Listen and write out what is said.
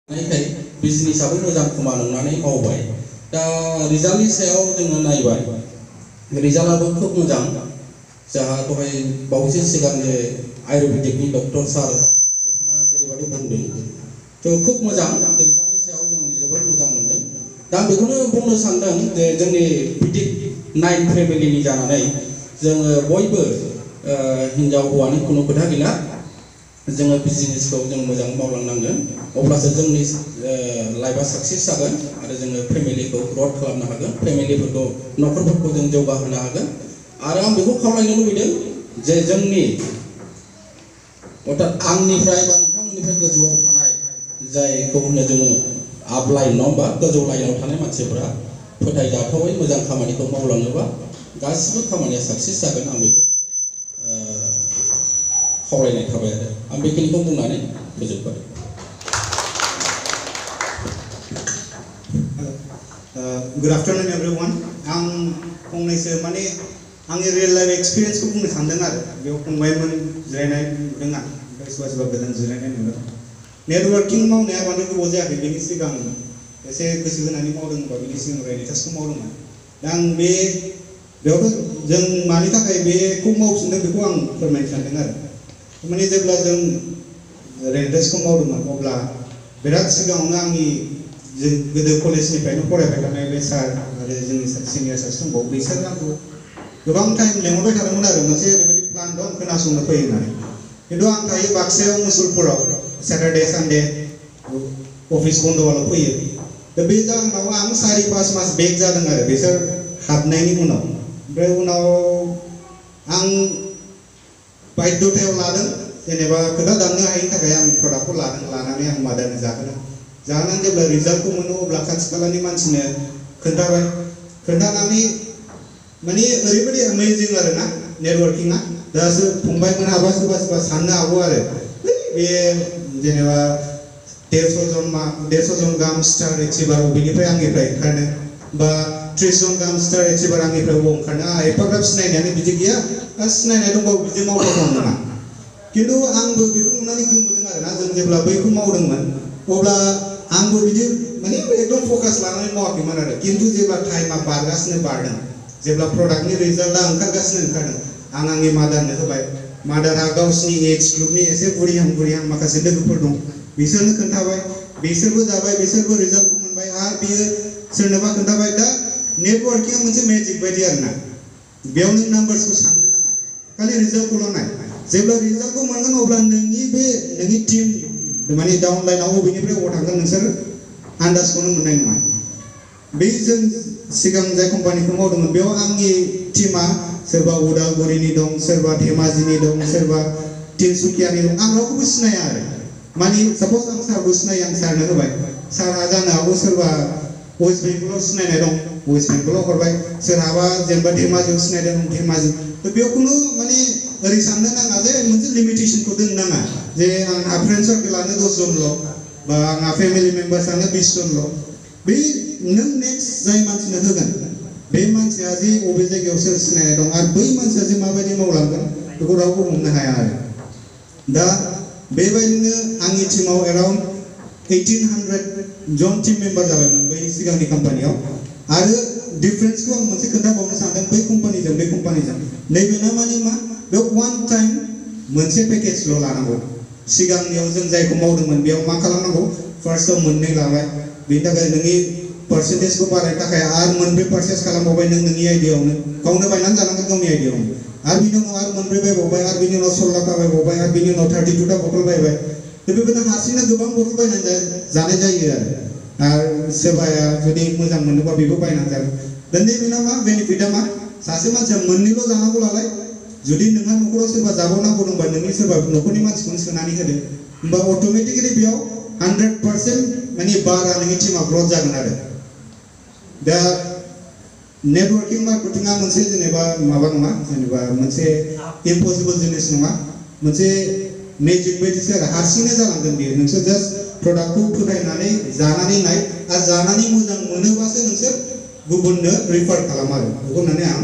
बिजनेसाबो मोजां खोमा नंनानै मावबाय दा रिजाल्टनि सायाव जोङो नायबाय रिजाल्टआबो खोब मोजां जाहा दहाय बावैसो सिगां जे आयुर्वेदिकनि डक्टर सार बिथाङा जेरैबायदि बुंदों थ' खोब मोजां रिजाल्टनि सायाव जों जोबोद मोजां मोनदों दा बेखौनो बुंनो सानदों जे जोंनि बिटिक 9 फेमिलिनि जानानै जोङो बयबो हिनजाव हौवानि खुनु खोथा गैला जोङो बिजनेसखौ जों मोजां मावलांनांगोन अब्लासो जोंनि लाइफआ साक्सेस जागोन आरो जोङो फेमिलिखौ ग्रथ खालामनो हागोन फेमिलिफोरखौ न'खरफोरखौ जों जौगाहोनो हागोन आरो आं बेखौ खावलायनो लुबैदों जे जोंनि अर्थात आंनिफ्राय बा नोंथांमोननिफ्राय गोजौआव थानाय जायखौ होनो जोङो आप लाइन नङा होमबा गोजौ लाइनाव थानाय मानसिफोरा फोथायजाथावै मोजां खामानिखौ मावलाङोबा गासिबो खामानिया साक्सेस जागोन आं बेखौ खावलायनाय थाबाय आरो आं बेखिनिखौ बुंनानै फोजोबबाय Good afternoon everyone. आं फंनैसो माने आंनि रियेल लाइफ एक्सपिरियेन्सखौ बुंनो सानदों आरो बेयाव फंबायमोन जिरायनाय नुदों आं ओमफ्राय सोरबा सोरबा गोदान जिरायनाय नुदों नेटवर्किं मावनाया मानो गोबाव जायाखै बेनि सिगां एसे गोसो होनानै मावदोंबा बेनि सिगां रायलायथासखौ मावदोंमोन दा आं बेयावथ' जों मानि थाखाय बेखौ मावफिनदों बेखौ आं फोरमायनो सानदों आरो माने जेब्ला जों रेन्टासखौ मावदोंमोन अब्ला बिराद सिगाङावनो आंनि जों गोदो कलेजनिफ्रायनो फरायबाय थानाय बे सार आरो जोंनि सिनियर सासे दंबावो बिसोर आंखौ गोबां टाइम लेंहरबाय थादोंमोन आरो मोनसे ओरैबायदि प्लान दं खोनासंनो फै होननानै खिन्थु आं थायो बाक्सायाव मुसुलपुराव सेटारडे सानडे अफिस बन्द'आल' फैयो दा बे जाहोनाव आं 4-5 मास बेक जादों आरो बिसोर हाबनायनि उनाव ओमफ्राय उनाव आं बायद्ध'थायाव लादों जेनेबा खोथा दाननो हायिनि थाखाय आं प्रडाक्टखौ लानानै आं मादारनो जाहोनानै जेब्ला रिजाल्टखौ मोनो अब्ला खाथि खालानि मानसिनो खोन्थानानै माने ओरैबायदि अमेजिं आरो ना नेटवर्किंआ दासो फंबायमोनहाबा सोरबा सोरबा साननो हागौ आरो बे जेनेबा 150 जन गाहाम स्टार एचिभार बेनिफ्राय आंनिफ्राय ओंखारनो बा 30 जन गाहाम स्टार एचिभार आंनिफ्राय ओंखारनो एफाग्राब सिनायनायानो बिदि गैया सिनायनाय दंबाबो बिदि मावथावथाव नङा खिन्थु आंबो बेखौ नुनानै गोमोदों आरोना जों जेब्ला बैखौ मावदोंमोन अब्ला आंबो बिदि माने एकदम फकास लानानै मावाखैमोन आरो खिन्थु जेब्ला टाइमा बारदों जेब्ला प्रडाक्टनि रिजाल्टआ ओंखारदों आं आंनि मादारनो होबाय मादारहा गावसिनि एज ग्रुपनि एसे बुरिहां माखासे लोगोफोर दं बिसोरनो खोन्थाबाय बिसोरबो जाबाय बिसोरबो रिजाल्टखौ मोनबाय आरो बियो सोरनोबा खोन्थाबाय दा नेटवर्किंआ मोनसे मेजिक बायदि आरोना बेयाव नों नाम्बार्सखौ साननो नाङा खालि रिजाल्टखौल' नाय जेब्ला रिजाल्टखौ मोनगोन अब्ला नोंनि टीम माने डाउन लाइनाव बबेनिफ्राय अबाव थांगोन नोंसोर आन्दाजखौनो मोननाय नङा बै जों सिगां जाय कम्पानिखौ मावदोंमोन बेयाव आंनि टीमा सोरबा उदालगुरिनि दं सोरबा धेमाजिनि दं सोरबा तिनसुकियानि दं आं रावखौबो सिनाया आरो माने सापज आं सारखौ सिनायो आं सारनो होबाय सारहा जानो हागौ सोरबा वेस्ट बेंगलाव सिनायनाय दं वेस्ट बेंगलाव हरबाय सोरहाबा जेनेबा धेमाजियाव सिनायदों धेमाजि बेयाव खुनु माने ओरै साननो नाङा जे मोनसे लिमिटेसनखौ दोननो नाङा जे आंहा फ्रेन्ड सार्केलानो 10 जनल' बा आंहा फेमिलि मेम्बार्सआनो 20 जनल' बै नों नेक्स्ट जाय मानसिनो होगोन बे मानसिया जे बबे जायगायाव सोर सिनायनाय दं आरो बै मानसिया जे माबायदि मावलांगोन बेखौ रावबो हमनो हाया आरो दा बेबायदिनो आंनि टीमाव एराउन्ड 1800 जन टीम मेम्बार जाबायमोन बै सिगांनि कम्पानियाव आरो डिफारेन्सखौ आं मोनसे खोन्थाबावनो सानदों बै कम्पानिजों नैबेना माने मा बेयाव वान टाइम मोनसे पेकेजल' लानांगौ सिगांनियाव जों जायखौ मावदोंमोन बेयाव मा खालामनांगौ फार्स्टआव मोननै लाबाय बेनि थाखाय नोंनि पार्सेन्टेजखौ बारायनो थाखाय आरो मोनब्रै पार्चेस खालामबावबाय नोंनि आइडियावनो गावनो बायनानै जानांगोन गावनि आइडियावनो आरो बिनि उनाव आरो मोनब्रै बायबावबाय आरो बिनि उनाव 16 लाखा बायबावबाय आरो बिनि उनाव 32टा बथल बायबाय बेबायदिनो हारसिंनो गोबां बथल बायनानै जानाय जायो आरो सोरबाया जुदि मोजां मोनोबा बेबो बायनानै जागोन दा नैबेना मा बेनिफिटआ मा सासे मानसिया मोननैल' जानांगौ नालाय जुदि नोंहा न'खराव सोरबा जाबावनांगौ दंबा नोंनि सोरबा न'खरनि मानसिखौनो सोनानै होदो होमबा अट'मेटिकेलि बेयाव 100% माने बारा नोंनि टीमा ग्रथ जागोन आरो दा नेटवर्किं मार्केटिंआ मोनसे जेनेबा माबा नङा जेनेबा मोनसे इम्पसिबल जिनिस नङा मोनसे मेजिक बायदिसो आरो हारसिंनो जालांगोन बेयो नोंसोर जास्ट प्रडाक्टखौ फोथायनानै जानानै नाय आरो जानानै मोजां मोनोबासो नोंसोर गुबुननो रिफार खालाम आरो बेखौ होननानै आं